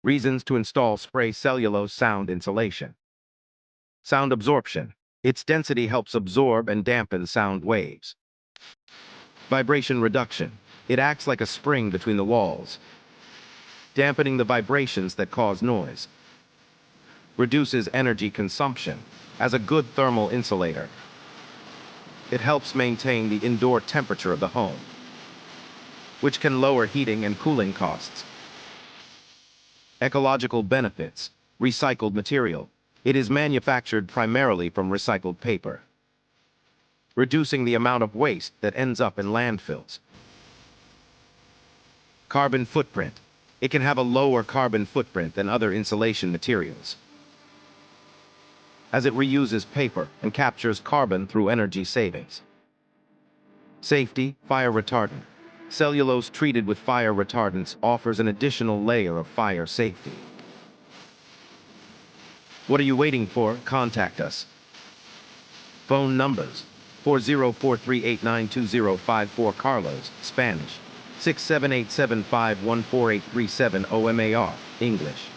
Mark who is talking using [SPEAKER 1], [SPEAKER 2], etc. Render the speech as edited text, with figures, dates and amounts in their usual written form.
[SPEAKER 1] Reasons to install spray cellulose sound insulation. Sound absorption. Its density helps absorb and dampen sound waves. Vibration reduction. It acts like a spring between the walls, dampening the vibrations that cause noise. Reduces energy consumption. As a good thermal insulator, it helps maintain the indoor temperature of the home, which can lower heating and cooling costs. Ecological benefits. Recycled material. It is manufactured primarily from recycled paper, reducing the amount of waste that ends up in landfills. Carbon footprint. It can have a lower carbon footprint than other insulation materials, as it reuses paper and captures carbon through energy savings. Safety, fire retardant. Cellulose treated with fire retardants offers an additional layer of fire safety. What are you waiting for? Contact us. Phone numbers: 4043892054 Carlos, Spanish; 67875148370 OMAR, English.